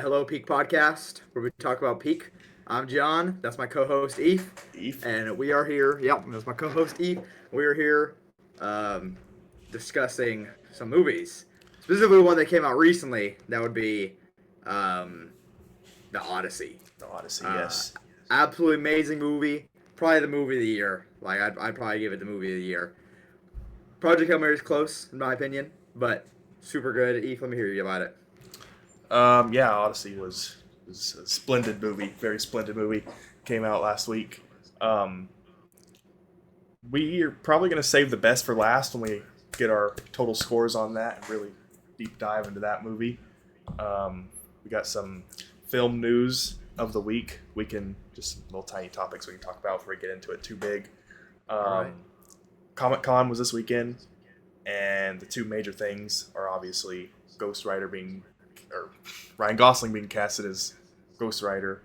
Hello Peak Podcast, where we talk about Peak. I'm John. That's my co-host Eve, Eve. and we are here. Yep, that's my co-host Eve. We are here um, discussing some movies, specifically one that came out recently. That would be um, the Odyssey. The Odyssey, Uh, yes. Absolutely amazing movie. Probably the movie of the year. Like I'd probably give it the movie of the year. Project Hail Mary is close in my opinion, but super good. Eve, let me hear you about it. Yeah, Odyssey was a splendid movie, very splendid movie. Came out last week. Um, we are probably going to save the best for last when we get our total scores on that and really deep dive into that movie. We got some film news of the week. We can just little tiny topics we can talk about before we get into it too big. All right. Comic Con was this weekend, and the two major things are obviously Ghost Rider being, or Ryan Gosling being casted as Ghost Rider,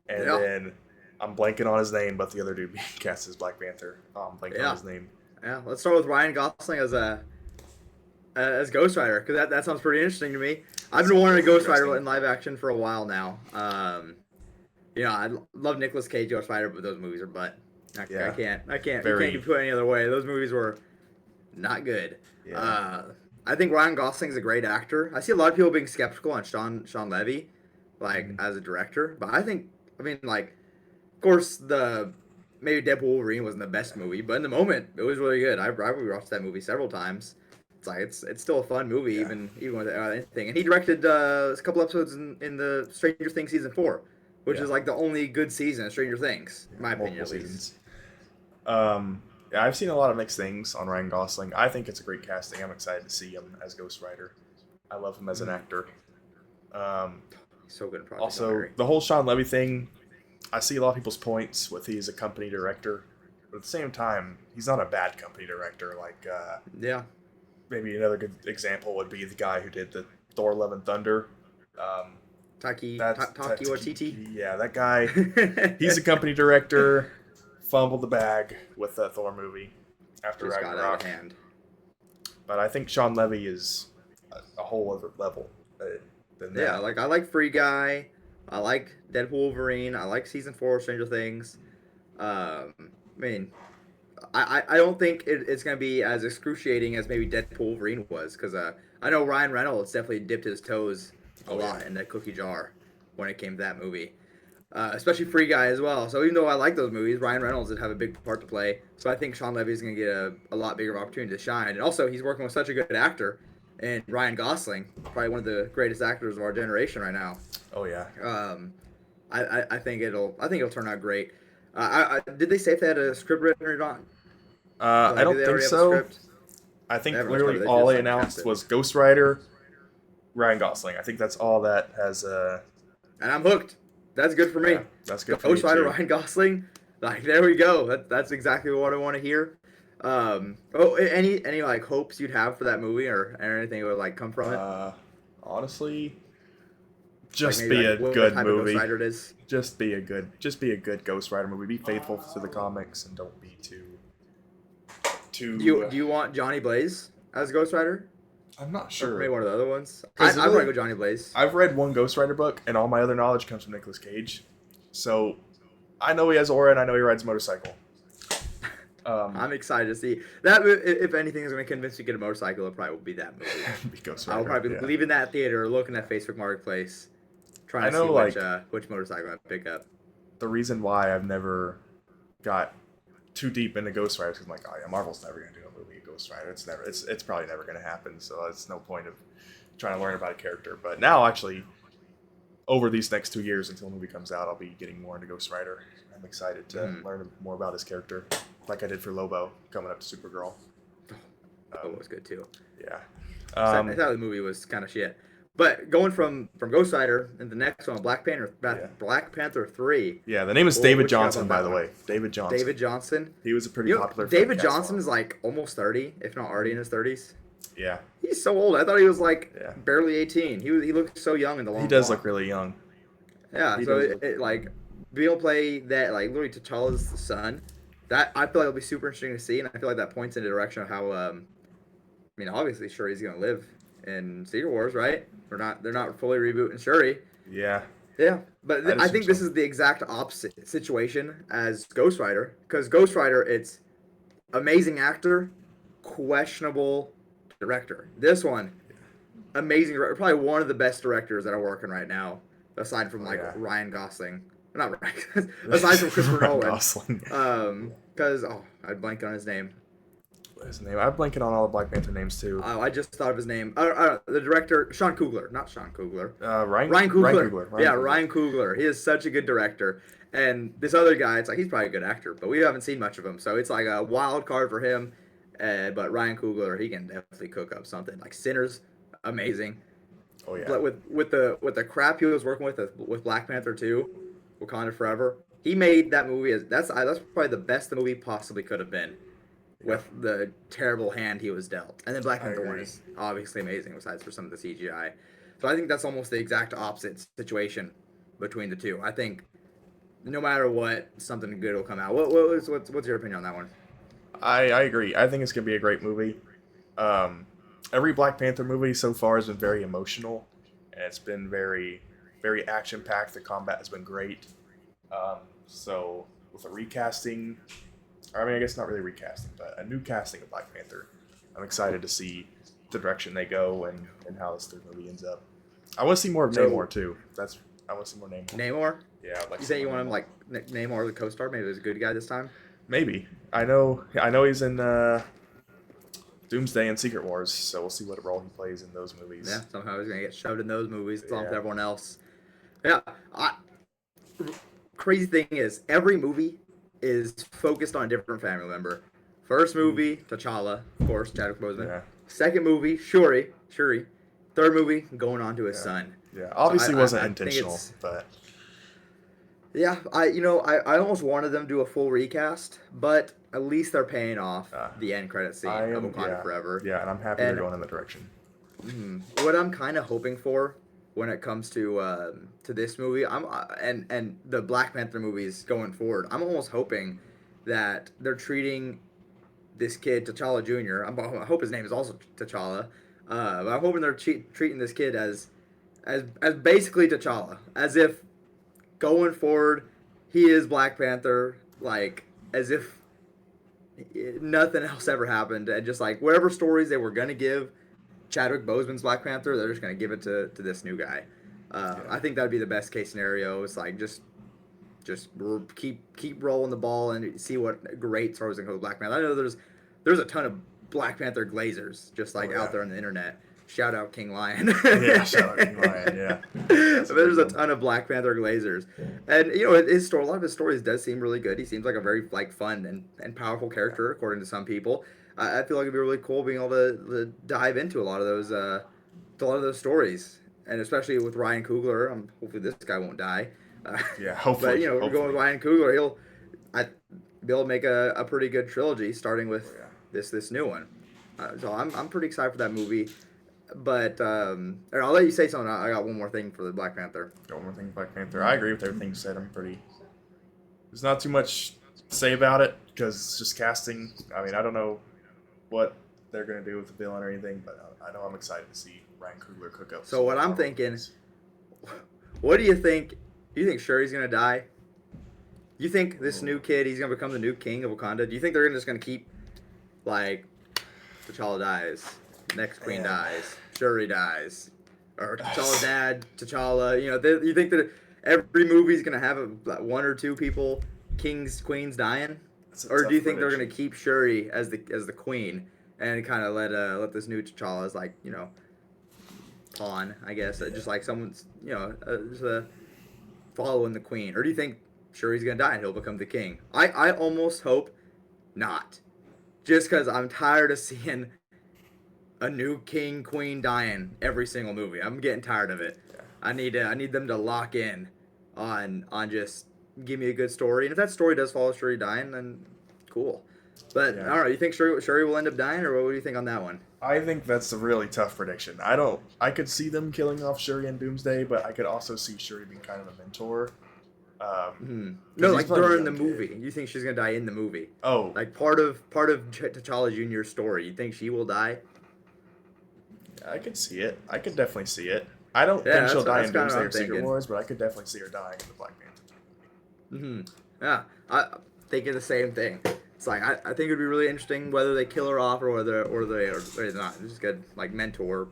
and Yeah. then I'm blanking on his name, but the other dude being cast as Black Panther. I'm blanking Yeah. on his name. Yeah, let's start with Ryan Gosling as Ghost Rider because that sounds pretty interesting to me. I've been wanting a Ghost Rider in live action for a while now. I love Nicolas Cage Ghost Rider, but those movies are butt. Yeah. I can't. Very- You can't put it any other way. Those movies were not good. Yeah. I think Ryan Gosling's a great actor. I see a lot of people being skeptical on Sean Levy, as a director, but of course the maybe Deadpool Wolverine wasn't the best movie, but in the moment it was really good. I rewatched that movie several times. It's still a fun movie, Yeah. even with anything. And he directed a couple episodes in the Stranger Things season 4, which Yeah. is like the only good season of Stranger Things, in my opinion Multiple at least. seasons. Yeah, I've seen a lot of mixed things on Ryan Gosling. I think it's a great casting. I'm excited to see him as Ghost Rider. I love him as an actor. He's so good in Project Hail Also, Mary. the whole Sean Levy thing, I see a lot of people's points with he's a company director. But at the same time, he's not a bad company director. Yeah, Maybe another good example would be the guy who did the Thor: Love and Thunder. Taki That's Waititi. yeah, that guy. He's a company director. Fumbled the bag with the Thor movie after Just got out Ragnarok. of hand. But I think Sean Levy is a whole other level than that. Yeah, I like Free Guy. I like Deadpool Wolverine. I like season 4 of Stranger Things. I mean, I don't think it's gonna be as excruciating as maybe Deadpool Wolverine was, because I know Ryan Reynolds definitely dipped his toes a lot in that cookie jar when it came to that movie. Especially Free Guy as well. So even though I like those movies, Ryan Reynolds did have a big part to play. So I think Sean Levy is going to get a lot bigger opportunity to shine. And also, he's working with such a good actor, and Ryan Gosling, probably one of the greatest actors of our generation right now. Oh yeah. I think it'll turn out great. Did they say if they had a script written or not? I don't Do they think already have a so. script? I think Everyone's literally probably- all they they just, like, announced cast it. was Ghost Rider, Ryan Gosling. I think that's all that has. And I'm hooked. That's good for me. Yeah, that's good for Ghost me Rider, too. Ryan Gosling. There we go. That's exactly what I want to hear. Any like hopes you'd have for that movie, or anything that would like come from it? Honestly, Like just maybe, be like, a what good type of movie. Ghost Rider it is. Just be a good Ghost Rider movie. Be faithful to the comics and don't be too. Do you want Johnny Blaze as Ghost Rider? I'm not Or sure. maybe one of the other ones. I'd 'Cause probably go Johnny Blaze. I've read one Ghost Rider book, and all my other knowledge comes from Nicolas Cage. So I know he has aura, and I know he rides a motorcycle. I'm excited to see that. If anything is going to convince me to get a motorcycle, it probably will be that movie. be Ghost Rider. I'll probably yeah. leaving that theater, looking at Facebook Marketplace, trying I to know, see which motorcycle I pick up. The reason why I've never got too deep into Ghost Rider is because I'm like, oh yeah, Marvel's never gonna do a movie of Ghost Rider. It's probably never gonna happen. So it's no point of trying to learn about a character. But now, actually, over these next 2 years until the movie comes out, I'll be getting more into Ghost Rider. I'm excited to learn more about his character, like I did for Lobo coming up to Supergirl. That was good too. Yeah. I thought the movie was kind of shit. But going from Ghost Rider and the next one, Black Panther 3. Yeah, the name is Well, David what you got Johnson, on by that the one? way. David Johnson. David Johnson. He was a pretty popular. David fan Johnson cast is like almost 30, if not already in his 30s. Yeah. He's so old. I thought he was like Yeah. barely 18. He looked so young in the long. He does walk. look really young. Yeah. he So does look like being able to play that, like literally T'Challa's son. That I feel like it'll be super interesting to see, and I feel like that points in the direction of how obviously Shuri's gonna live in Secret Wars, right? They're not fully rebooting Shuri. Yeah, Yeah, but I I just think think this so. is the exact opposite situation as Ghost Rider, because Ghost Rider, it's amazing actor, questionable director. This one, amazing director, probably one of the best directors that are working right now, aside from Oh like yeah, Ryan Gosling, not Ryan, aside from Christopher Ryan Nolan, Gosling. because I blanked on his name. What's his name? I'm blanking on all the Black Panther names too. I just thought of his name. The director, Sean Coogler, not Sean Coogler. Ryan Ryan Coogler. Coogler. Ryan Yeah, Coogler. Ryan Coogler. He is such a good director. And this other guy, it's like he's probably a good actor, but we haven't seen much of him. So it's like a wild card for him. But Ryan Coogler, he can definitely cook up something. Like Sinners, amazing. Oh yeah. But with the crap he was working with Black Panther 2, Wakanda Forever, he made that movie as that's probably the best the movie possibly could have been Yeah. with the terrible hand he was dealt. And then Black I Panther 1 agree. is obviously amazing, besides for some of the CGI. So I think that's almost the exact opposite situation between the two. I think no matter what, something good will come out. What's your opinion on that one? I agree. I think it's gonna be a great movie. Um, every Black Panther movie so far has been very emotional, and it's been very action packed. The combat has been great. So with a recasting, or I mean, I guess not really recasting, but a new casting of Black Panther, I'm excited to see the direction they go and how this third movie ends up. I want to see more of So Namor too. I want to see more Namor. Namor, Yeah, I'd like you to see say you more want him Namor. like Namor the co-star? Maybe he's a good guy this time. Maybe I know he's in Doomsday and Secret Wars, so we'll see what role he plays in those Yeah, movies. somehow he's gonna get shoved in those movies along with Yeah, everyone else. Yeah, crazy thing is every movie is focused on a different family member. First movie, T'Challa, of course, Chadwick Boseman. yeah, Second movie, Shuri. Third movie, going on to his yeah, son. yeah. So Obviously, wasn't I think intentional, it's but yeah. I almost wanted them to do a full recast, but at least they're paying off uh, the end credit I scene of am Wakanda Forever. yeah, and I'm happy they're And going in that direction. what I'm kind of hoping for when it comes to this movie, and the Black Panther movies going forward, I'm almost hoping that they're treating this kid T'Challa Jr. I hope his name is also T'Challa. But I'm hoping they're treating this kid as basically T'Challa, as if going forward he is Black Panther, like as if nothing else ever happened, and just like whatever stories they were gonna give Chadwick Boseman's Black Panther, they're just gonna give it to this new guy. Yeah, I think that'd be the best case scenario. It's like just keep rolling the ball and see what great stories can go with Black Panther. I know there's a ton of Black Panther glazers just oh like yeah, out there on the internet. Shout out King Lion. yeah. Shout out King Lion. Yeah, that's a There's big a one. ton of Black Panther glazers, and his story. A lot of his stories does seem really good. He seems like a very like fun and powerful Yeah, character, according to some people. I feel like it'd be really cool being able to dive into a lot of those stories, and especially with Ryan Coogler. Hopefully this guy won't die. Uh, yeah. but Hopefully, we're going with hopefully. Ryan Coogler. I be able to make a pretty good trilogy, starting Oh with yeah. this new one. So I'm pretty excited for that movie. But or I'll let you say something. I got one more thing for the Black Panther. Got one more thing, Black Panther. I agree with everything you said. I'm pretty. There's not too much to say about it because it's just casting. I mean, I don't know what they're gonna do with the villain or anything, but I know I'm excited to see Ryan Coogler cook up So some what more I'm Marvel thinking, movies. what do you think? Do you think Shuri's gonna die? You think this Ooh. new kid, he's gonna become the new king of Wakanda? Do you think they're just gonna keep like T'Challa dies, next queen Man, dies, Shuri dies, or T'Challa's dad, T'Challa? You think that every movie's gonna have one or two people, kings, queens dying, that's a or do tough you think they're gonna prediction. keep Shuri as the queen and kind of let this new T'Challa as like pawn, I guess, Yeah. just like someone's just following the queen, or do you think Shuri's gonna die and he'll become the king? I almost hope not, just because I'm tired of seeing a new king queen dying every single movie. I'm getting tired of it. Yeah. I need them to lock in on just give me a good story, and if that story does follow Shuri dying, then cool. But I Yeah. don't know. You think Shuri will end up dying, or what do you think on that one? I think that's a really tough prediction. I don't. I could see them killing off Shuri and Doomsday, but I could also see Shuri being kind of a mentor. No, Because he's like playing a during the young kid. movie. You think she's gonna die in the movie? Oh, Like part of T'Challa Jr.'s story. You think she will die? I could see it. I could definitely see it. I don't think she'll die that's in kind of Doomsday what or I'm Secret thinking. Wars, but I could definitely see her dying in the Black Panther. Yeah, I'm thinking the same thing. It's like I think it'd be really interesting whether they kill her off or whether or they're not. Just good like mentor,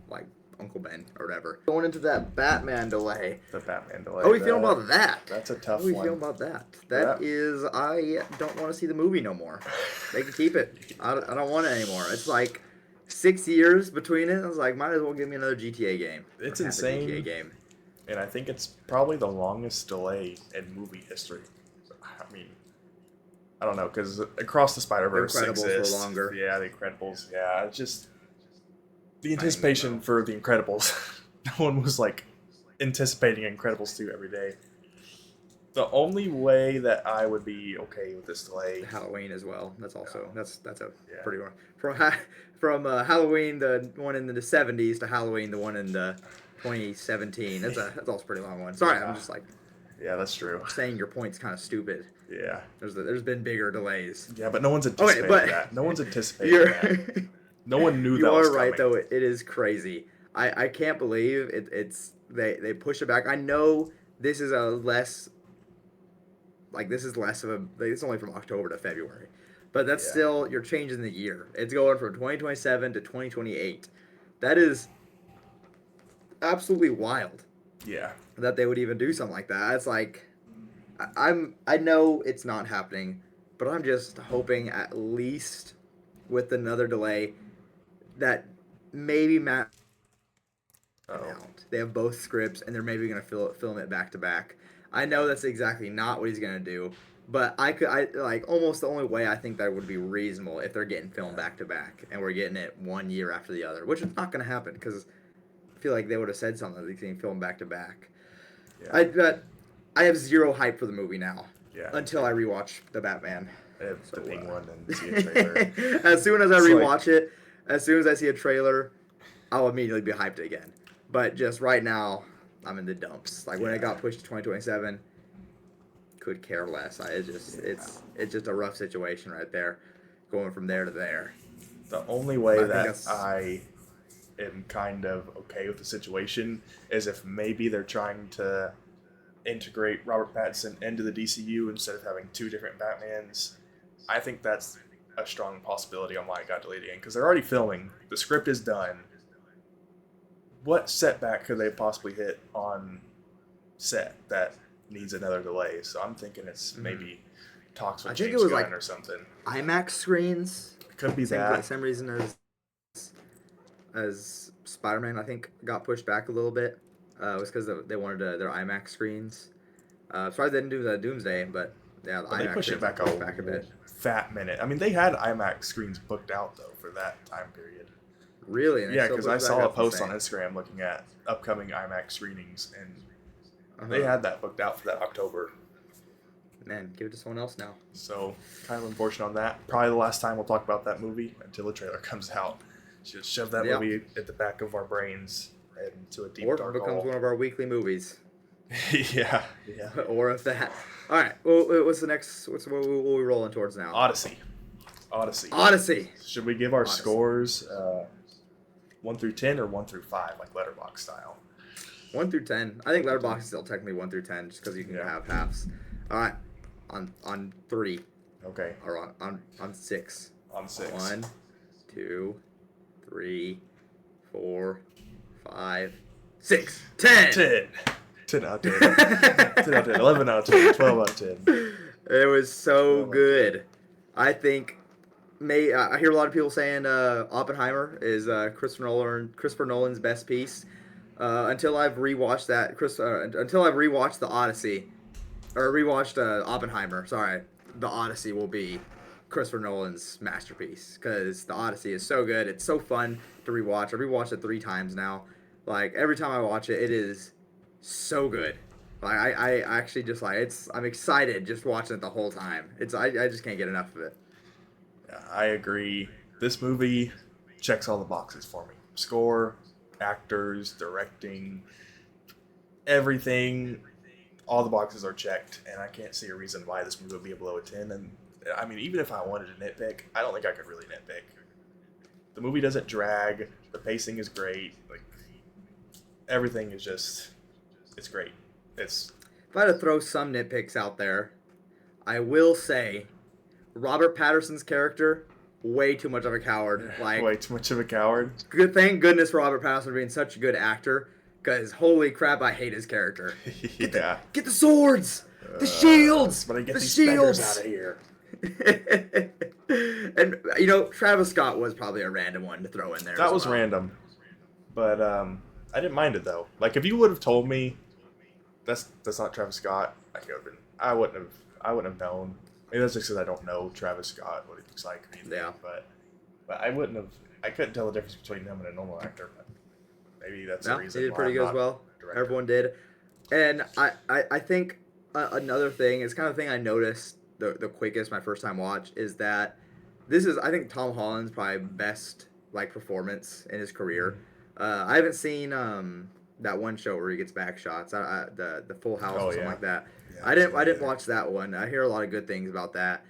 like Uncle Ben or whatever. Going into that Batman delay. The Batman delay. How are we feeling about that? That's a How tough are we one. feeling about that? That is, I don't want to see the movie no more. They can keep it. I don't want it anymore. It's like 6 years between it. I was like, might as well give me another GTA game. It's Or half a GTA insane. game. And I think it's probably the longest delay in movie history. I mean, I don't know, because Across the Spider-Verse The Incredibles exists. were longer. Yeah, The Incredibles. Yeah, it's just the anticipation for The Incredibles. No one was like anticipating Incredibles 2 every day. The only way that I would be okay with this delay, Halloween as well. That's also that's a Yeah. pretty one from Halloween the one in the 70s to Halloween the one in the 2017. That's also a pretty long one. Sorry, I'm just like yeah, that's true. saying your point's kind of stupid. Yeah, There's been bigger delays. yeah, but no one's anticipating that. No one's anticipating You're that. No one knew you that was are right coming. though. It is crazy. I can't believe it's they push it back. I know this is a less like this is less of a like, it's only from October to February, but that's Yeah. still you're changing the year. It's going from 2027 to 2028. That is absolutely wild Yeah, that they would even do something like that. It's like I know it's not happening, but I'm just hoping at least with another delay that maybe Matt out. They have both scripts and they're maybe going to film it back to back. I know that's exactly not what he's going to do, but I like almost the only way I think that would be reasonable if they're getting filmed back to back and we're getting it 1 year after the other, which is not going to happen because I feel like they would have said something like getting filmed back to back. yeah. But I have zero hype for the movie now. Yeah. Until I rewatch the Batman. The Penguin and see a trailer. As soon as I It's rewatch it, as soon as I see a trailer, I'll immediately be hyped again. But just right now, I'm in the dumps. Like when it got pushed to 2027, could care less. It's just a rough situation right there, going from there to there. The only way But that I am kind of okay with the situation is if maybe they're trying to integrate Robert Pattinson into the DCU instead of having two different Batmans. I think that's a strong possibility on why it got deleted again, because they're already filming. The script is done. What setback could they possibly hit on set that needs another delay? So I'm thinking it's maybe talks with James Gunn like or something. IMAX screens. It could be For that. the same reason as Spider-Man, I think, got pushed back a little bit. It was because they wanted their IMAX screens. Sorry they didn't do the Doomsday, but yeah, the But IMAX they pushed it back a bit. fat minute. I mean, they had IMAX screens booked out though for that time period. Really? And Yeah, because I saw a post on Instagram looking at upcoming IMAX screenings, and they had that booked out for that October. Man, give it to someone else now. So kind of unfortunate on that. Probably the last time we'll talk about that movie until the trailer comes out. Just shove that movie at the back of our brains into a deep or dark it becomes hole. one of our weekly movies. yeah. Or if that. All right. Well, what's the next? What are we rolling towards now? Odyssey. Should we give our scores 1 through 10 or 1 through 5, like Letterboxd style? 1 through 10. I think Letterboxd is still technically 1 through 10, just because you can have halves. All right. On 3. Okay. Or on 6. On 6. 1, 2, 3, 4, 5, 6, 10. 10 out of 10. 10 out of 10. 11 out of 10. 12 out of 10. It was so good. I think. I hear a lot of people saying Oppenheimer is Christopher Nolan's best piece. Until I've rewatched until I've rewatched the Odyssey, or rewatched Oppenheimer. Sorry, the Odyssey will be Christopher Nolan's masterpiece because the Odyssey is so good. It's so fun to rewatch. I rewatched it 3 times now. Like every time I watch it, it is so good. Like I actually just like I'm excited just watching it the whole time. I just can't get enough of it. I agree. This movie checks all the boxes for me. Score, actors, directing, everything. All the boxes are checked, and I can't see a reason why this movie would be below a 10. And I mean, even if I wanted to nitpick, I don't think I could really nitpick. The movie doesn't drag. The pacing is great. Like everything is just, it's great. It's If I had to throw some nitpicks out there, I will say Robert Patterson's character, way too much of a coward. way Like, too much of a coward. good. Thank goodness for Robert Patterson being such a good actor. Because holy crap, I hate his character. Yeah. Get the swords, the shields, But I get the these shields beggars out of here. And Travis Scott was probably a random one to throw in there. That as was well. random, but I didn't mind it though. Like if you would have told me that's not Travis Scott, I wouldn't have known. Maybe that's just because I don't know Travis Scott, what he looks like or anything. Yeah. But I couldn't tell the difference between him and a normal actor. But maybe that's the No, reason. he did why pretty I'm good not as well. a director. Everyone did. And I think another thing, it's kind of the thing I noticed the quickest my first time watch is that I think Tom Holland's probably best like performance in his career. I haven't seen that one show where he gets back shots, the Full House or something like that. Yeah, I didn't watch that one. I hear a lot of good things about that.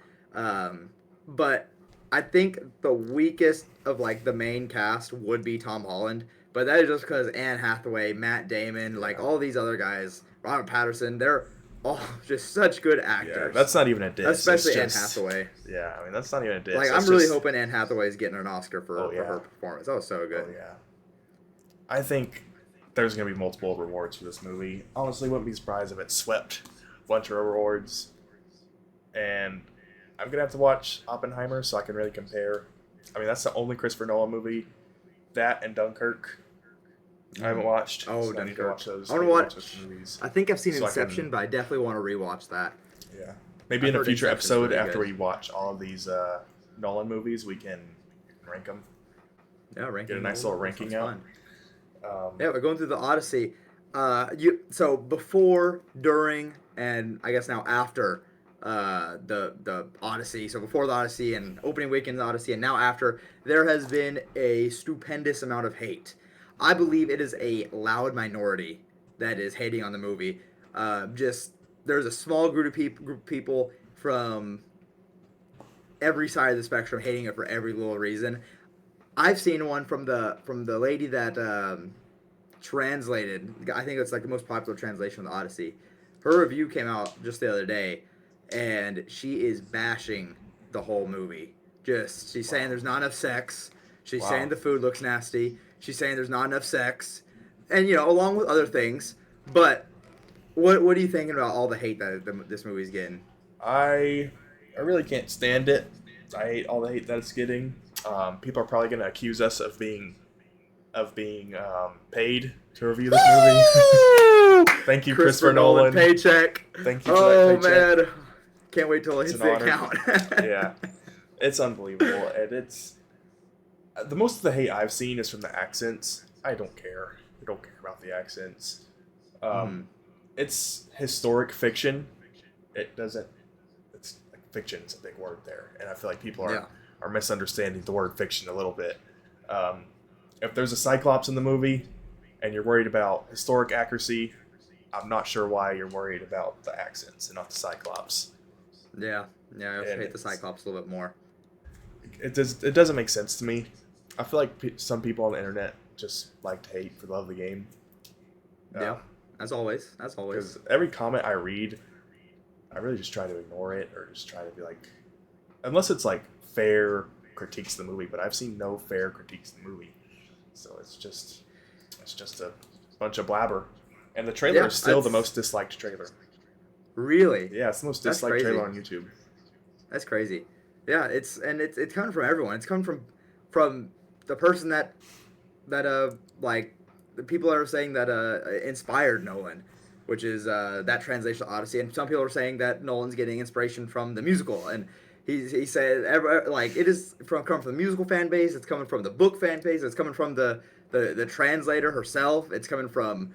But I think the weakest of like the main cast would be Tom Holland. But that is just because Anne Hathaway, Matt Damon, like all these other guys, Robert Patterson, they're all just such good actors. Yeah, that's not even a diss. Especially It's just, Anne Hathaway. Yeah, I mean that's not even a diss. Like I'm really hoping Anne Hathaway is getting an Oscar for her performance. That was so good. Oh yeah. I think there's gonna be multiple rewards for this movie. Honestly, wouldn't be surprised if it swept a bunch of awards. And I'm gonna have to watch Oppenheimer so I can really compare. I mean, that's the only Christopher Nolan movie. That and Dunkirk. I haven't watched. Oh, so I need to Dunkirk. watch those. I want to watch those movies. I think I've seen So I Inception, can- but I definitely want to rewatch that. Yeah. Maybe I've in a heard future Inception's episode, really after good. we watch all of these Nolan movies, we can rank them. Yeah, ranking. Get a nice little ranking out. Yeah, we're going through the Odyssey. So before, during, and I guess now after the Odyssey. So before the Odyssey and opening weekend of the Odyssey, and now after, there has been a stupendous amount of hate. I believe it is a loud minority that is hating on the movie. There's a small group of people from every side of the spectrum hating it for every little reason. I've seen one from the lady that translated. I think it's like the most popular translation of the Odyssey. Her review came out just the other day, and she is bashing the whole movie. She's saying there's not enough sex. She's saying the food looks nasty. She's saying there's not enough sex, and along with other things. But what are you thinking about all the hate that this movie's getting? I really can't stand it. I hate all the hate that it's getting. People are probably going to accuse us of being paid to review this movie. Thank you, Christopher Nolan. Paycheck. Thank you for that paycheck. Man, can't wait till it hits It's the an account. Yeah, it's unbelievable, and it's the most of the hate I've seen is from the accents. I don't care. I don't care about the accents. It's historic fiction. It doesn't. It's like fiction is a big word there, and I feel like people are misunderstanding the word fiction a little bit. If there's a Cyclops in the movie, and you're worried about historic accuracy, I'm not sure why you're worried about the accents and not the Cyclops. Yeah, I hate the Cyclops a little bit more. It doesn't make sense to me. I feel like some people on the internet just like to hate for the love of the game. Yeah, as always. Because every comment I read, I really just try to ignore it or just try to be like, unless it's like fair critiques of the movie. But I've seen no fair critiques of the movie, so it's just a bunch of blabber. And the trailer is still the most disliked trailer. Really? Yeah, it's the most disliked trailer on YouTube. That's crazy. Yeah, it's coming from everyone. It's coming from the person that like the people that are saying that inspired Nolan, which is that translation of Odyssey, and some people are saying that Nolan's getting inspiration from the musical, and he said like it is coming from the musical fan base. It's coming from the book fan base. It's coming from the translator herself. It's coming from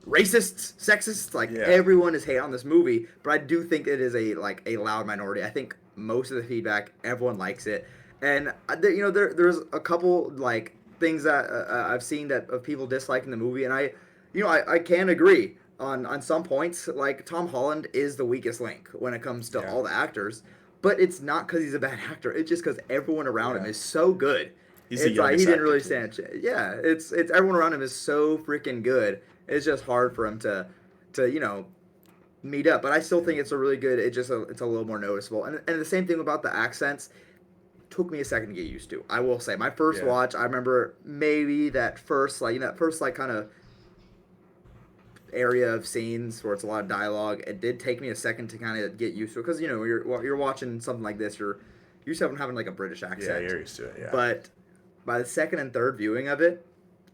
racists, sexists, everyone is hate on this movie, but I do think it is a loud minority. I think most of the feedback, everyone likes it, and there's a couple like things that I've seen that of people disliking the movie, and I can agree on some points. Like Tom Holland is the weakest link when it comes to all the actors, but it's not because he's a bad actor. It's just because everyone around him is so good. He's the It's like he youngest didn't actor really too. stand. Yeah, it's everyone around him is so freaking good. It's just hard for him to meet up. But I still think Yeah. it's a really good. It's a little more noticeable. And the same thing about the accents. Took me a second to get used to. I will say, my first Yeah. watch, I remember maybe that first that first kind of area of scenes where it's a lot of dialogue. It did take me a second to kind of get used to it because you're watching something like this, you're used to having like a British Yeah, accent. you're used to it. Yeah. But by the second and third viewing of it,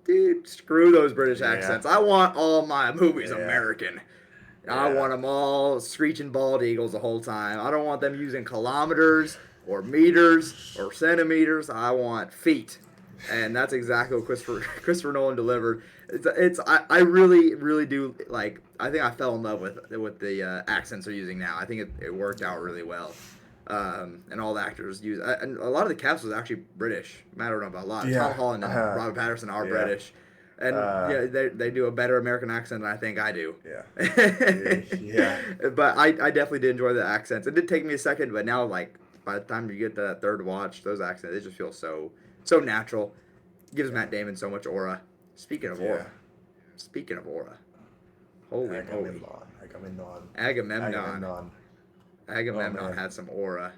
dude, screw those British Yeah. accents. I want all my movies Yeah. American. I Yeah. want them all screeching bald eagles the whole time. I don't want them using kilometers or meters or centimeters. I want feet, and that's exactly what Christopher Nolan delivered. I really really do like. I think I fell in love with the accents they're using now. I think it worked out really well. And all the actors use, and a lot of the cast was actually British. I don't know about a lot. Tom Yeah. Holland and Robert Patterson are Yeah. British, and Uh, they do a better American accent than I think I do. yeah. Yeah. But I definitely did enjoy the accents. It did take me a second, but now like by the time you get to that third watch, those accents they just feel so natural. Gives Matt Damon so much aura. Speaking of aura, Yeah. speaking of aura, holy moly, Agamemnon. Agamemnon. Agamemnon man. had some aura.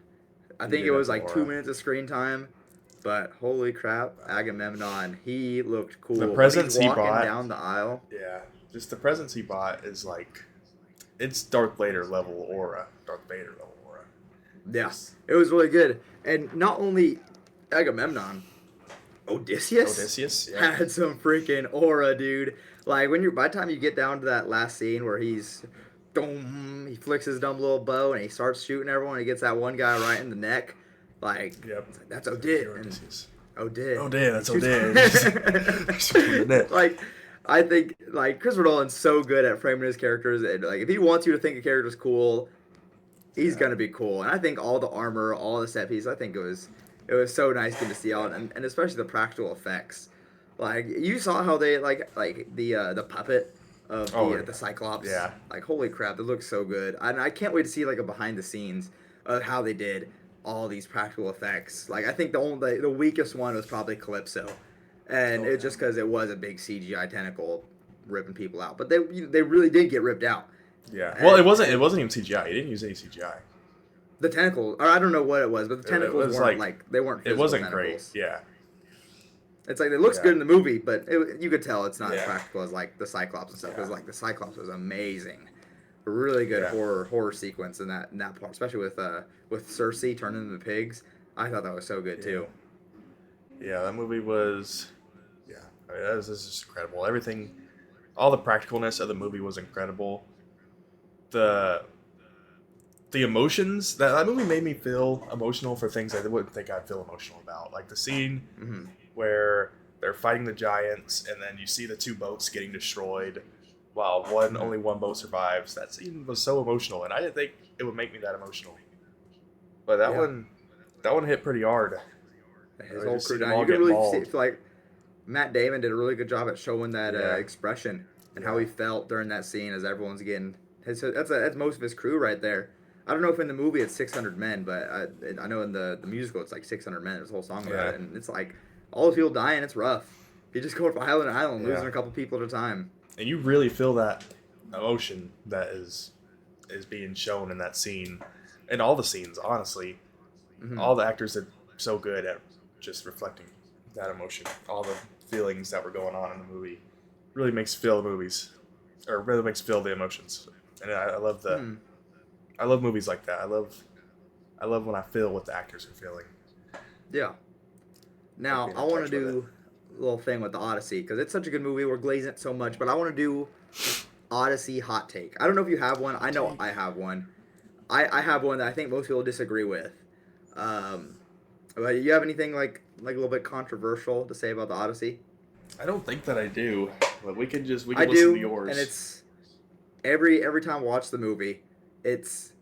I He think did it have was some like aura. 2 minutes of screen time, but holy crap, Agamemnon, he looked cool. The When presents he's he walking bought. down the aisle. Yeah. Just the presents he bought is like, it's Darth Vader level aura. Darth Vader level aura. Yeah, Just it was really good. And not only Agamemnon, Odysseus Yeah. had some freaking aura, dude. Like by the time you get down to that last scene where he flicks his dumb little bow and he starts shooting everyone. He gets that one guy right in the neck. Like, Yep. it's like, that's You're Odid. And Odysseus. Odid. Odid, that's He Odid. shoots- Shoots in the neck. like, I think like Christopher Nolan's so good at framing his characters, and like if he wants you to think a character's cool, he's Yeah. gonna be cool. And I think all the armor, all the set pieces, I think it was so nice getting to see all, and especially the practical effects. Like you saw how they like the puppet of the Cyclops. Yeah. Like holy crap, it looks so good. And I can't wait to see like a behind the scenes of how they did all these practical effects. Like I think the weakest one was probably Calypso, and it's just because it was a big CGI tentacle ripping people out. But they really did get ripped out. Yeah. Well, it wasn't even CGI. He didn't use any CGI. The tentacle, or I don't know what it was, but the tentacles was weren't like- they weren't. It physical wasn't tentacles. great. Yeah. It's like it looks Yeah. good in the movie, but you could tell it's not as Yeah. practical as like the Cyclops and stuff. Because Yeah. like the Cyclops was amazing, a really good Yeah. horror sequence in that part, especially with Cersei turning into pigs. I thought that was so good too. Yeah, that movie was. Yeah, I mean, that was just incredible. Everything, all the practicalness of the movie was incredible. The emotions that movie made me feel emotional for things I wouldn't think I'd feel emotional about, like the scene Hmm. where they're fighting the giants, and then you see the two boats getting destroyed, while only one boat survives. That scene was so emotional, and I didn't think it would make me that emotional. But that one hit pretty hard. His I whole just crew see them dying. all You can get really mauled. see like Matt Damon did a really good job at showing that Yeah. expression and how Yeah. he felt during that scene as everyone's getting. That's most of his crew right there. I don't know if in the movie it's 600 men, but I know in the musical it's like 600 men. There's a whole song about Yeah. it, and it's like all those people dying. It's rough. You just go from island to island, Yeah. losing a couple people at a time. And you really feel that emotion that is being shown in that scene, and all the scenes. Honestly, Mhm. all the actors are so good at just reflecting that emotion, all the feelings that were going on in the movie. Really makes you feel the movies, or really makes you feel the emotions. And I love Hmm. I love movies like that. I love when I feel what the actors are feeling. Yeah. Now being I in want touch to with do a little thing with the Odyssey because it's such a good movie. We're glazing it so much, but I want to do Odyssey hot take. I don't know if you have one. I know take. I have one. I have one that I think most people disagree with. But you have anything like a little bit controversial to say about the Odyssey? I don't think that I do, but we can I listen do, to yours. and it's every time I watch the movie, it's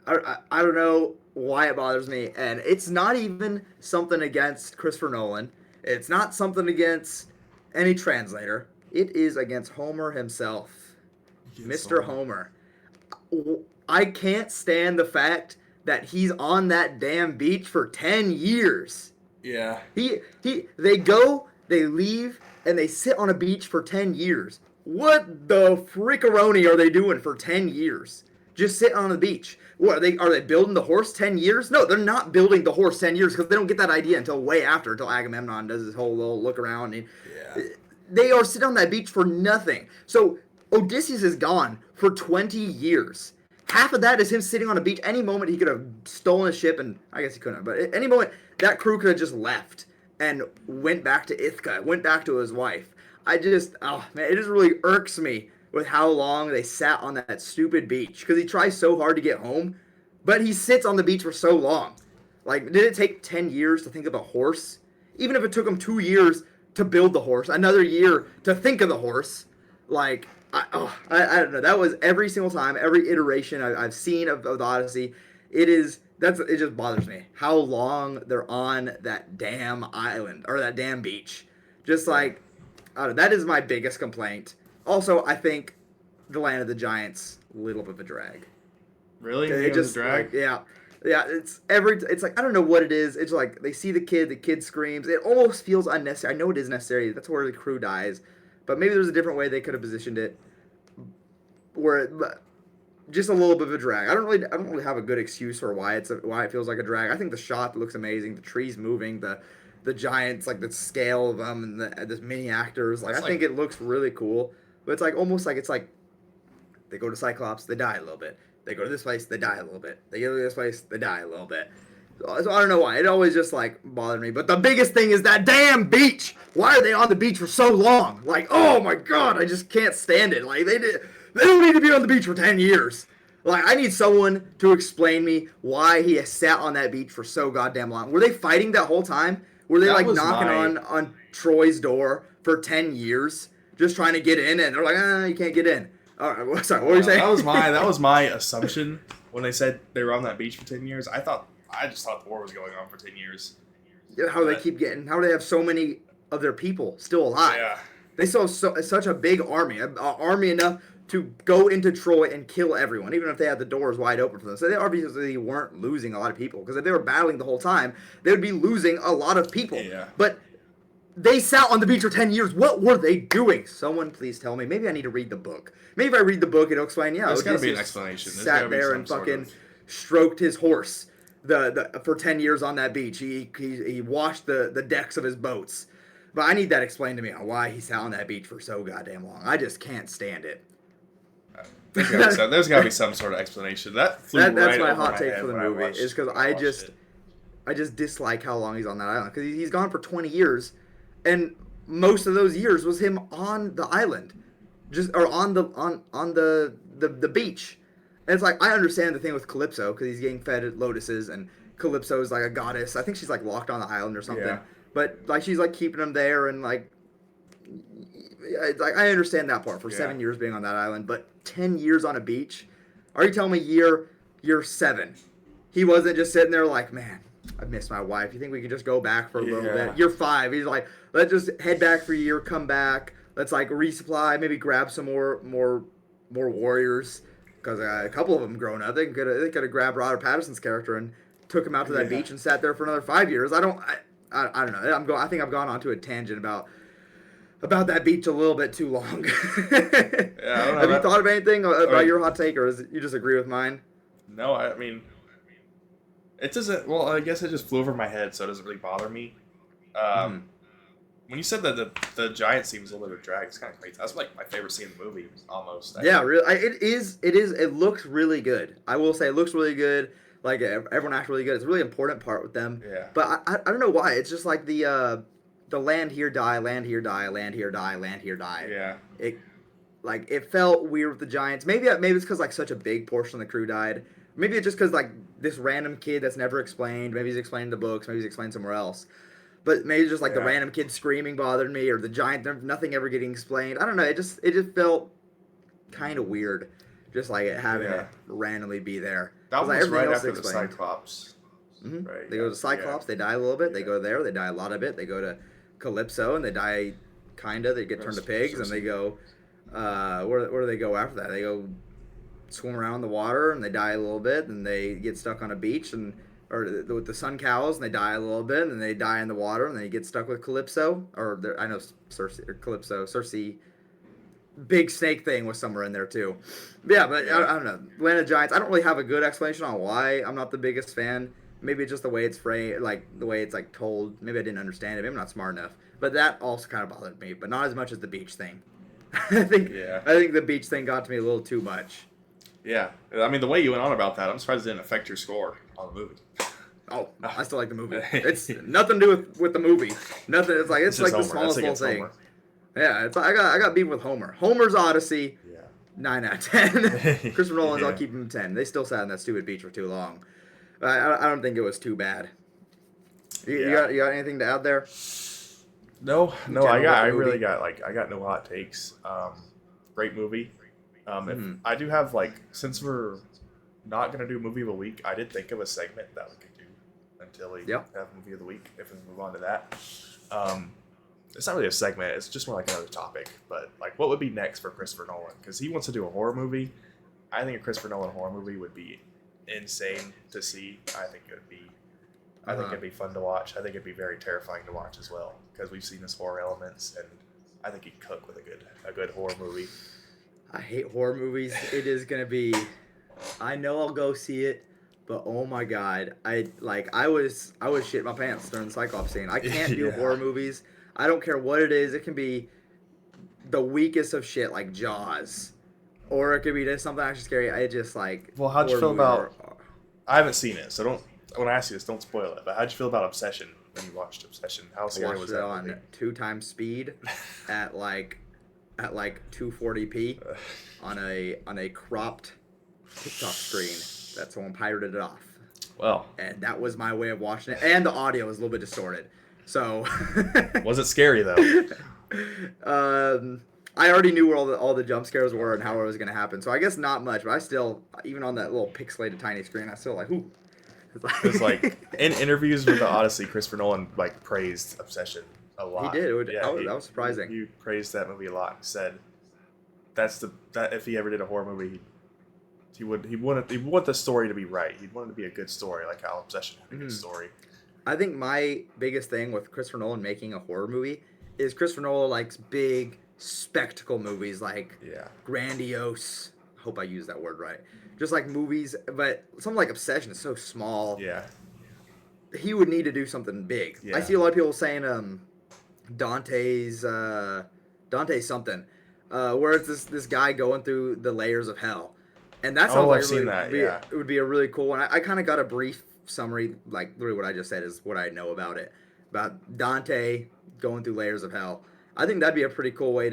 I don't know why it bothers me, and it's not even something against Christopher Nolan. It's not something against any translator. It is against Homer himself, Mr. Homer. I can't stand the fact that he's on that damn beach for 10 years. Yeah. They go, they leave, and they sit on a beach for 10 years. What the frickaroni are they doing for 10 years? Just sitting on the beach. What are they building the horse 10 years? No, they're not building the horse 10 years because they don't get that idea until way after, until Agamemnon does his whole little look around. And Yeah. they are sitting on that beach for nothing. So Odysseus is gone for 20 years. Half of that is him sitting on a beach. Any moment he could have stolen a ship, and I guess he couldn't have, but at any moment that crew could have just left and went back to Ithaca, went back to his wife. Oh man, it just really irks me with how long they sat on that stupid beach because he tries so hard to get home, but he sits on the beach for so long. Like, did it take 10 years to think of a horse? Even if it took him 2 years to build the horse, another year to think of the horse, like, I don't know. That was every single time, every iteration I've seen of the Odyssey. It just bothers me how long they're on that damn island or that damn beach. Just like, I don't know, that is my biggest complaint. Also, I think the Land of the Giants, a little bit of a drag. Really? It just drag? like, yeah. It's like I don't know what it is. It's like they see the kid screams. It almost feels unnecessary. I know it is necessary. That's where the crew dies, but maybe there's a different way they could have positioned it. Just a little bit of a drag. I don't really have a good excuse for why it feels like a drag. I think the shot looks amazing. The trees moving, the giants, like the scale of them, and the mini actors. Like I think it looks really cool. But it's like almost like it's like they go to Cyclops, they die a little bit. They go to this place, they die a little bit. They go to this place, they die a little bit. So I don't know why. It always just like bothered me. But the biggest thing is that damn beach. Why are they on the beach for so long? Like, oh my god, I just can't stand it. Like they don't need to be on the beach for 10 years. Like, I need someone to explain me why he has sat on that beach for so goddamn long. Were they fighting that whole time? Were they like knocking on Troy's door for 10 years, just trying to get in, and they're like, you can't get in. All right, sorry, what were you saying? That was my assumption when they said they were on that beach for 10 years. I just thought the war was going on for 10 years. How do they have so many of their people still alive? Yeah. They still have such a big army, an army enough to go into Troy and kill everyone, even if they had the doors wide open for them. So they obviously weren't losing a lot of people, because if they were battling the whole time, they would be losing a lot of people. Yeah. But they sat on the beach for 10 years. What were they doing? Someone please tell me. Maybe I need to read the book. Maybe if I read the book, it'll explain, There's got to be an explanation. Sat there and fucking stroked his horse for 10 years on that beach. He washed the decks of his boats. But I need that explained to me on why he sat on that beach for so goddamn long. I just can't stand it. There's got to be some sort of explanation. That's my hot take for the movie. Is because I just dislike how long he's on that island. Because he's gone for 20 years, and most of those years was him on the island, on the beach. And it's like, I understand the thing with Calypso because he's getting fed lotuses, and Calypso is like a goddess. I think she's like locked on the island or something. Yeah. But like she's like keeping him there, and like I understand that part for 7 years being on that island, but 10 years on a beach? Are you telling me year 7? He wasn't just sitting there like, man, I miss my wife. You think we could just go back for a little bit? Year 5, he's like, let's just head back for a year, come back. Let's like resupply, maybe grab some more warriors, because I a couple of them grown up. They could have grabbed Robert Pattinson's character and took him out to that beach and sat there for another 5 years. I don't know. I think I've gone onto a tangent about that beach a little bit too long. Have you thought of anything about your hot take, or you just agree with mine? No, I mean, it doesn't. Well, I guess it just flew over my head, so it doesn't really bother me. When you said that the giant scene was a little bit of a drag, it's kind of crazy. That's like my favorite scene in the movie, almost. Yeah, really. It is. It looks really good. I will say it looks really good. Like everyone acts really good. It's a really important part with them. Yeah. But I don't know why. It's just like the land here die, land here die, land here die, land here die. Yeah. It felt weird with the Giants. Maybe it's because like such a big portion of the crew died. Maybe it's just because like this random kid that's never explained. Maybe he's explained in the books. Maybe he's explained somewhere else. But maybe it's just like the random kid screaming bothered me, or the giant, nothing ever getting explained. I don't know. It just felt kind of weird, just like having it randomly be there. That was right after the Cyclops. Mm-hmm. Right. They go to Cyclops. They die a little bit. They go there. They die a lot of it. They go to Calypso, and they die kinda. They get turned to pigs, and they go. Where do they go after that? They go swim around the water, and they die a little bit, and they get stuck on a beach, and or with the sun cows, and they die a little bit, and then they die in the water, and then he gets stuck with Calypso, or I know Cersei or Calypso, Cersei. Big snake thing was somewhere in there too. But yeah, but Yeah. I don't know. Land of Giants. I don't really have a good explanation on why I'm not the biggest fan. Maybe it's just the way it's framed, like the way it's like told. Maybe I didn't understand it. Maybe I'm not smart enough. But that also kind of bothered me, but not as much as the beach thing. I think Yeah. I think the beach thing got to me a little too much. Yeah. I mean, the way you went on about that, I'm surprised it didn't affect your score on the movie. Oh, I still like the movie. It's nothing to do with the movie. Nothing. It's It's like just the Homer. smallest little thing. Homer. Yeah, it's I got beef with Homer. Homer's Odyssey. Yeah. 9 out of 10. Christopher Nolan's, Yeah. I'll keep him 10. They still sat on that stupid beach for too long. I don't think it was too bad. You got anything to add there? No, General I movie? really got no hot takes. Great movie. If I do have since we're not gonna do movie of the week, I did think of a segment that we could do until we have movie of the week. If we move on to that, it's not really a segment. It's just more like another topic. But what would be next for Christopher Nolan? Because he wants to do a horror movie. I think a Christopher Nolan horror movie would be insane to see. I think it'd be fun to watch. I think it'd be very terrifying to watch as well because we've seen his horror elements, and I think he'd cook with a good horror movie. I hate horror movies. It is gonna be. I know I'll go see it, but oh my god, I was shit my pants during the Cyclops scene. I can't do Yeah. horror movies. I don't care what it is. It can be the weakest of shit like Jaws, or it could be just something actually scary. I just like. Well, how'd you horror feel movies about? I haven't seen it, so don't. When I ask you this, don't spoil it. But how'd you feel about Obsession when you watched Obsession? How I scary watched was it that on movie? 2x speed at 240p on a cropped TikTok screen that someone pirated it off. Well, And that was my way of watching it. And the audio was a little bit distorted. So was it scary though? I already knew where all the jump scares were and how it was gonna happen. So I guess not much, but I still, even on that little pixelated tiny screen, I still ooh. It's in interviews with the Odyssey, Christopher Nolan praised Obsession a lot. He did. Yeah, That was surprising. He praised that movie a lot. Said that if he ever did a horror movie, he want the story to be right. He'd want it to be a good story, like how Obsession had a good story. I think my biggest thing with Christopher Nolan making a horror movie is Christopher Nolan likes big spectacle movies, grandiose. Hope I use that word right. Just like movies, but something like Obsession is so small. Yeah. He would need to do something big. Yeah. I see a lot of people saying Dante's something, where it's this guy going through the layers of hell, and that sounds like I've seen that. Yeah. it would be a really cool one. I kind of got a brief summary, literally what I just said is what I know about it, about Dante going through layers of hell. I think that'd be a pretty cool way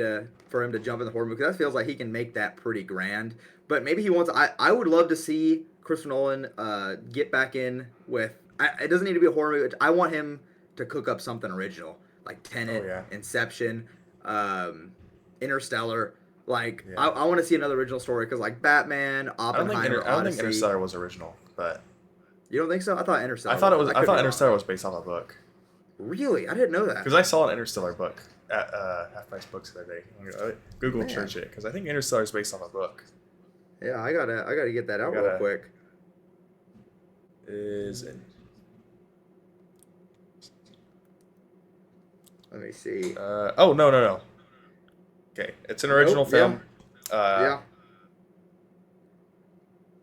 for him to jump in the horror movie, because that feels like he can make that pretty grand. But maybe he wants. I would love to see Christopher Nolan get back in with. It doesn't need to be a horror movie. I want him to cook up something original, like Tenet, Inception, Interstellar. I want to see another original story, because Batman, Oppenheimer, I don't think Odyssey. Interstellar was original, but You don't think so? I thought Interstellar. I thought could be Interstellar wrong. was based off a book. Really, I didn't know that. Because I saw an Interstellar book at Half Price Books the other day. Google Man. search it, because I think Interstellar is based off a book. Yeah, I gotta get that out real quick. Is it? Let me see. No. Okay, it's an original film. Yeah,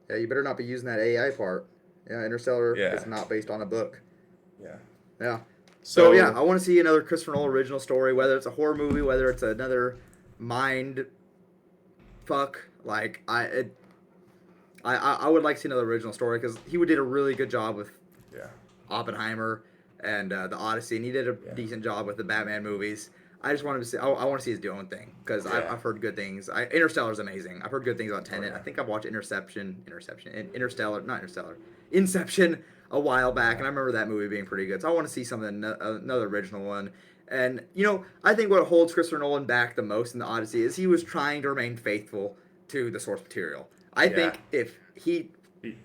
you better not be using that AI part. Yeah, Interstellar is not based on a book. Yeah. Yeah. So yeah, I want to see another Christopher Nolan original story, whether it's a horror movie, whether it's another mind fuck. I would like to see another original story, because he did a really good job with Oppenheimer and the Odyssey, and he did a decent job with the Batman movies. I just want him to see. I want to see his own thing, because I've heard good things. Interstellar's amazing. I've heard good things about Tenet. I think I've watched Inception, Inception a while back, and I remember that movie being pretty good. So I want to see something, another original one. And I think what holds Christopher Nolan back the most in the Odyssey is he was trying to remain faithful to the source material. I think if he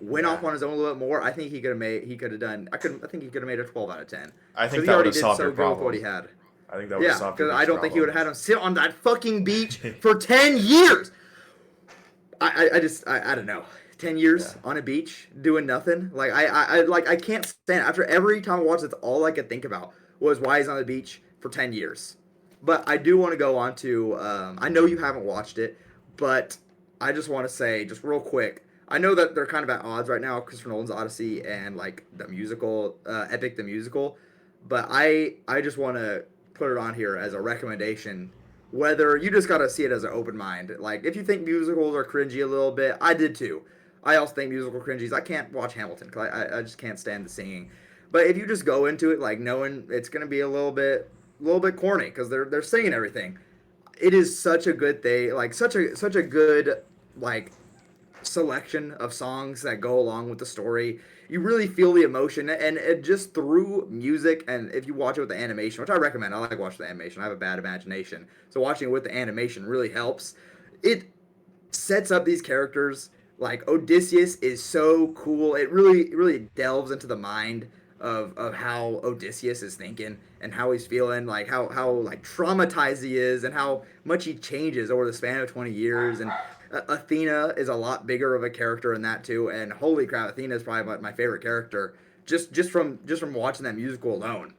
went off on his own a little bit more, I think he could have made. He could have done. I think he could have made a 12 out of 10. I think he that already would have did solved so your good with problem. what he had. I think that would have solved your because I don't think he would have had problem. him sit on that fucking beach for 10 years. I don't know. 10 years Yeah. on a beach doing nothing. Like I can't stand it. After every time I watched it, all I could think about was why he's on the beach for 10 years. But I do want to go on to. I know you haven't watched it, but I just want to say just real quick. I know that they're kind of at odds right now, Christopher Nolan's Odyssey and like the musical, Epic the musical. But I just want to put it on here as a recommendation. Whether you just gotta see it as an open mind. Like if you think musicals are cringy a little bit, I did too. I also think musical cringies. I can't watch Hamilton because I just can't stand the singing. But if you just go into it like knowing it's gonna be a little bit corny because they're singing everything, it is such a good thing. Like such a good like selection of songs that go along with the story. You really feel the emotion, and it just through music. And if you watch it with the animation, which I recommend, I like watching the animation. I have a bad imagination, so watching it with the animation really helps. It sets up these characters. Like Odysseus is so cool. It really delves into the mind of how Odysseus is thinking and how he's feeling, like how like traumatized he is and how much he changes over the span of 20 years. And Athena is a lot bigger of a character in that too. And holy crap, Athena is probably my favorite character just from watching that musical alone.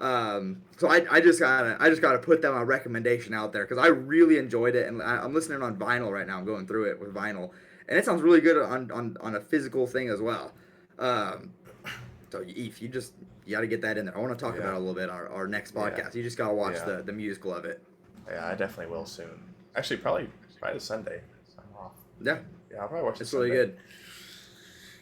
So I just gotta put that my recommendation out there because I really enjoyed it, and I'm listening on vinyl right now. I'm going through it with vinyl, and it sounds really good on a physical thing as well. Um, so if you got to get that in there. I want to talk about Yeah. it a little bit on our next Yeah. podcast. You just gotta watch Yeah. the musical of it. Yeah, I definitely will soon. Actually, probably this Sunday. I'm off. Yeah, Yeah, I'll probably watch this it's really Sunday. good.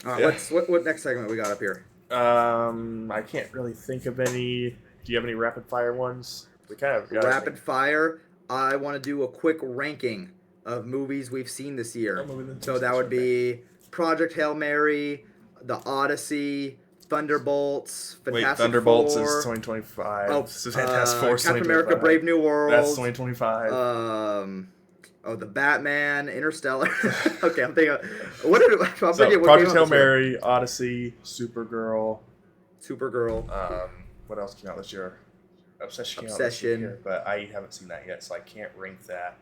All right, Yeah. what next segment we got up here? I can't really think of any. Do you have any rapid fire ones? We kind of got Rapid fire. I want to do a quick ranking of movies we've seen this year. So that would be Project Hail Mary, The Odyssey, Thunderbolts, Wait, Fantastic Thunderbolts is Four. 2025. Oh, This is Fantastic Four is Captain 2025. America: Brave New World. That's 2025. The Batman, Interstellar. Okay, I'm thinking. What did I'm So, thinking? What Project came out Hail this year? Mary, Odyssey, Supergirl. Supergirl. What else came out this year? Obsession came out this Obsession. year, but I haven't seen that yet, so I can't rank that.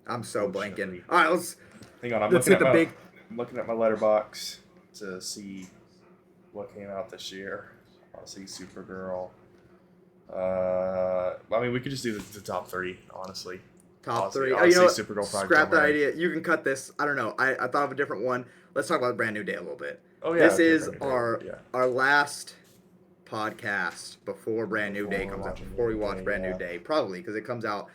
I'm so Unfortunately. blanking. All right, let's Hang on, let's hit the big. I'm looking at my letterbox to see what came out this year. Odyssey, Supergirl. I mean, we could just do the top three, honestly. Top Odyssey, three. Odyssey, You know what? Supergirl, Project Scrap Hail that Mary. idea. You can cut this. I don't know. I thought of a different one. Let's talk about Brand New Day a little bit. Oh yeah, This okay, is Brand New Day, our yeah. our last podcast before Brand New Day Before comes out. watching Before we Brand New watch Day, Brand yeah. New Day, probably because it comes out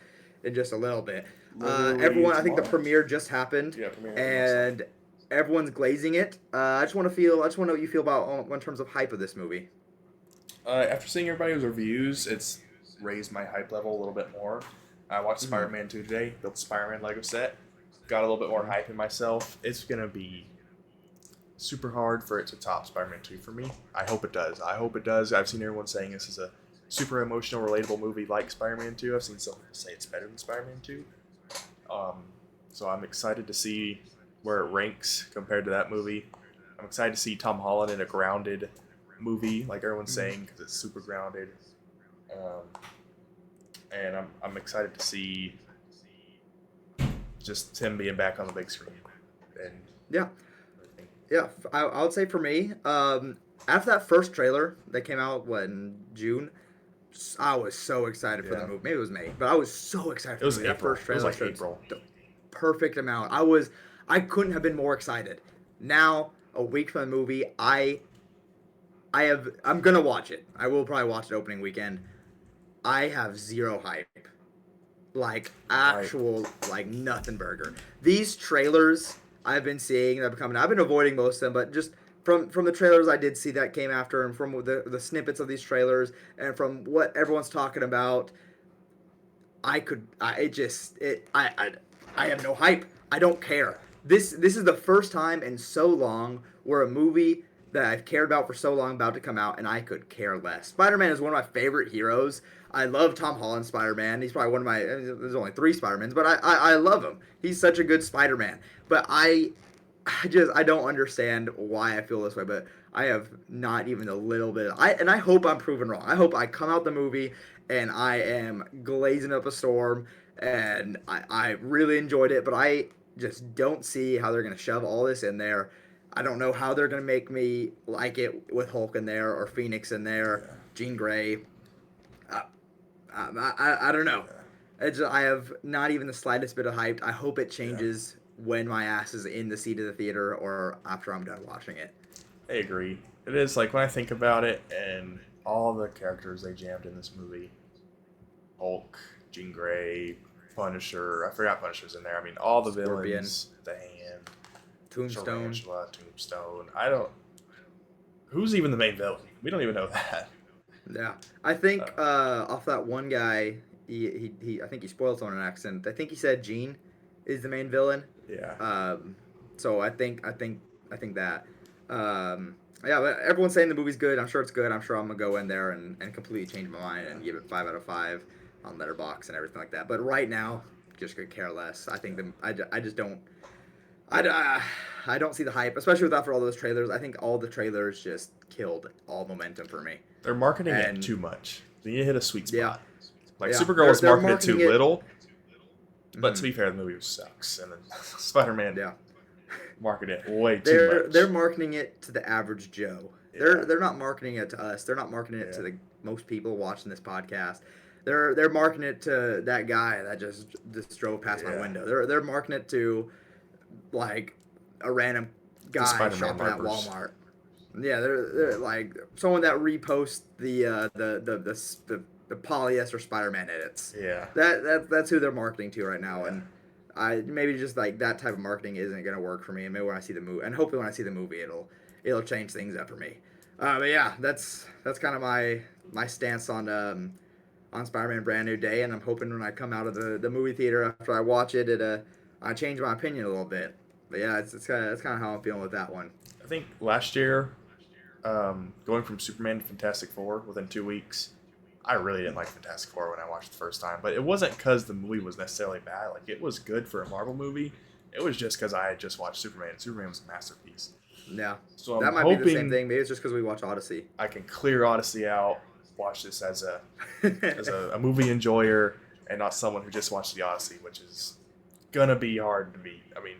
in just a little bit. Literally Everyone, I think the tomorrow. premiere just happened, Yeah, premiere and everyone's glazing it. I just want to know what you feel about in terms of hype of this movie. After seeing everybody's reviews, it's raised my hype level a little bit more. I watched Mhm. Spider-Man 2 today, built the Spider-Man Lego set, got a little bit more hype in myself. It's gonna be super hard for it to top Spider-Man 2 for me. I hope it does. I've seen everyone saying this is a super emotional, relatable movie like Spider-Man 2. I've seen some say it's better than Spider-Man 2. So I'm excited to see where it ranks compared to that movie. I'm excited to see Tom Holland in a grounded movie, like everyone's saying, because it's super grounded. And I'm excited to see just him being back on the big screen. And Yeah. Yeah, I would say for me, after that first trailer that came out in June, I was so excited for the Yeah. movie. Maybe it was May, but I was so excited for it was the movie. April. That first It was trailer like showed April. the perfect amount. I couldn't have been more excited. Now, a week from the movie, I'm gonna watch it. I will probably watch it opening weekend. I have zero hype. Like actual like nothing burger. These trailers I've been seeing that have been coming out, I've been avoiding most of them, but just from the trailers I did see that came after, and from the snippets of these trailers, and from what everyone's talking about, I have no hype. I don't care. This is the first time in so long where a movie that I've cared about for so long about to come out, and I could care less. Spider-Man is one of my favorite heroes. I love Tom Holland Spider-Man. He's probably one of my. There's only three Spider-Mans, but I love him. He's such a good Spider-Man. But I don't understand why I feel this way. But I have not even a little bit. I hope I'm proven wrong. I hope I come out the movie and I am glazing up a storm, and I really enjoyed it. But I just don't see how they're gonna shove all this in there. I don't know how they're gonna make me like it with Hulk in there or Phoenix in there, Yeah. Jean Grey. Uh, I don't know. Yeah. I have not even the slightest bit of hype. I hope it Yeah. changes when my ass is in the seat of the theater or after I'm done watching it. I agree. It is like when I think about it and all the characters they jammed in this movie, Hulk, Jean Grey, Punisher. I forgot Punisher's in there. I mean, all the Scorpion, villains, the Hand, Tombstone. Tarantula, Tombstone. I don't. Who's even the main villain? We don't even know that. Yeah, I think Uh, off that one guy, I think he spoiled someone in an accent. I think he said Gene is the main villain. yeah, Um, so I think that. Yeah, but everyone's saying the movie's good. I'm sure it's good. I'm sure I'm gonna go in there and completely change my mind yeah, and give it 5 out of 5 on Letterboxd and everything like that. But right now, just could care less. I think I just don't. I don't see the hype, especially with after all those trailers. I think all the trailers just killed all momentum for me. they're marketing it And too much. They need to hit a sweet yeah, spot. Like yeah, Supergirl was they're marketed too marketing it. little, but to Mhm, be fair, the movie sucks, and then Spider-Man yeah, marketed it way too they're much. marketing it to the average Joe. Yeah, They're not marketing it to us. They're not marketing it to yeah, the most people watching this podcast. They're marketing it to that guy that just drove past my yeah. window. They're marketing it to like a random The guy Spider-Man shopping at markers. Walmart. Yeah, they're like someone that reposts the polyester Spider-Man edits. Yeah, That's who they're marketing to right now, yeah. and I maybe just like that type of marketing isn't gonna work for me. And maybe when I see the movie, and hopefully when I see the movie, it'll change things up for me. But yeah, that's kind of my stance on Spider-Man Brand New Day, and I'm hoping when I come out of the movie theater after I watch it, I change my opinion a little bit. But yeah, that's kind of how I'm feeling with that one. I think last year, going from Superman to Fantastic Four within 2 weeks, I really didn't like Fantastic Four when I watched it the first time. But it wasn't because the movie was necessarily bad. Like it was good for a Marvel movie. It was just because I had just watched Superman. And Superman was a masterpiece. Yeah, So I'm that might be the same hoping thing. Maybe it's just because we watch Odyssey. I can clear Odyssey out, watch this as a movie enjoyer, and not someone who just watched the Odyssey, which is gonna be hard to beat. I mean,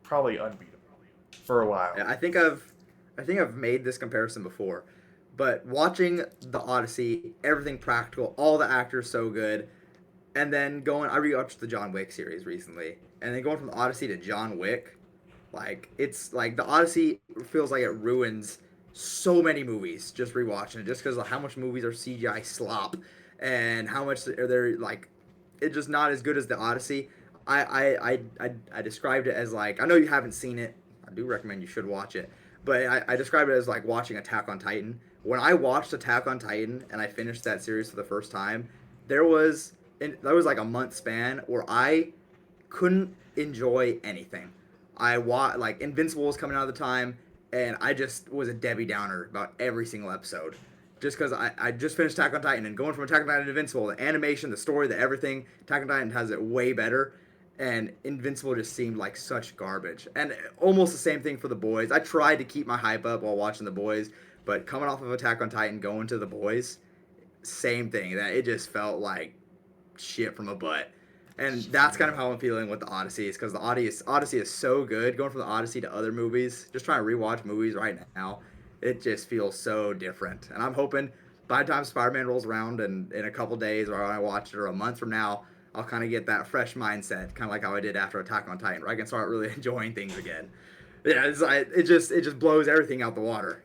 probably unbeatable for a while. Yeah, I think I've made this comparison before, but watching the Odyssey, everything practical, all the actors so good, and then I rewatched the John Wick series recently, and then going from the Odyssey to John Wick, like it's like the Odyssey feels like it ruins so many movies just rewatching it, just because of how much movies are CGI slop, and how much they're like, it's just not as good as the Odyssey. I described it as like I know you haven't seen it. I do recommend you should watch it, but I described it as like watching Attack on Titan. When I watched Attack on Titan and I finished that series for the first time, there was like a month span where I couldn't enjoy anything. Like Invincible was coming out at the time, and I just was a Debbie Downer about every single episode. Just because I just finished Attack on Titan and going from Attack on Titan to Invincible, the animation, the story, the everything, Attack on Titan has it way better, and Invincible just seemed like such garbage. And almost the same thing for The Boys. I tried to keep my hype up while watching The Boys, but coming off of Attack on Titan, going to The Boys, same thing. That it just felt like shit from a butt. And that's kind of how I'm feeling with the Odyssey, is because the Odyssey is so good. Going from the Odyssey to other movies, just trying to rewatch movies right now, it just feels so different. And I'm hoping by the time Spider-Man rolls around and in a couple days, or when I watch it, or a month from now, I'll kind of get that fresh mindset, kind of like how I did after Attack on Titan, where I can start really enjoying things again. Yeah, it just blows everything out the water.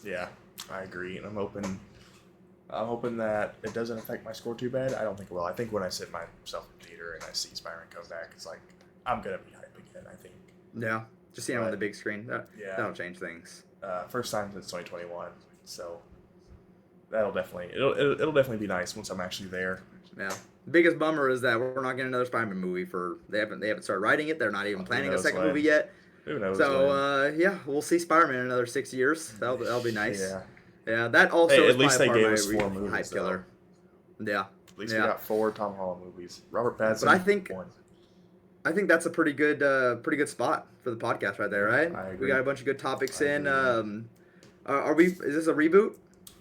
Yeah, I agree, and I'm hoping that it doesn't affect my score too bad. I don't think it will. I think when I sit myself in the theater and I see Spider-Man come back, it's like I'm gonna be hype again. I think. Yeah, just seeing it on But the big screen, yeah, that'll change things. first time since 2021, so it'll definitely be nice once I'm actually there. Yeah. Biggest bummer is that we're not getting another Spider-Man movie for they haven't started writing it. They're not even Who planning a knows second when? movie yet. Who knows So when? yeah, we'll see Spider-Man in another 6 years. That'll be nice. Yeah. Yeah, that also Hey, is at least probably they part gave of us my 4 movies, hype killer. Yeah. At least we Yeah. got 4 Tom Holland movies. Robert Pattinson. But one. I think that's a pretty good spot for the podcast right there, right? I We agree. got a bunch of good topics I in. agree. Are we? Is this a reboot?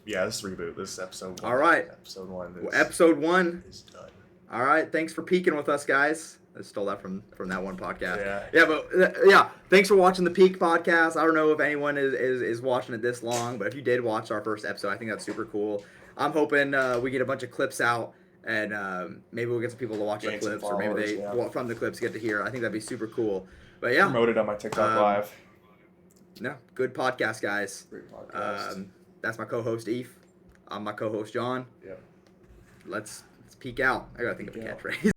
Yeah, this is reboot. This is episode 1. All right. Episode 1 Episode 1. is done. All right. Thanks for peeking with us, guys. I stole that from that one podcast. Yeah. Yeah, but yeah, thanks for watching the Peak podcast. I don't know if anyone is watching it this long, but if you did watch our first episode, I think that's super cool. I'm hoping we get a bunch of clips out, and maybe we'll get some people to watch the Gain some clips, or maybe followers, from the clips get to hear. I think that'd be super cool. But yeah, Promoted on my TikTok live. No, good podcast, guys. Great podcast. That's my co-host Eve. I'm my co-host John. Yeah. Let's peek out. I gotta think of a Peek out. catchphrase.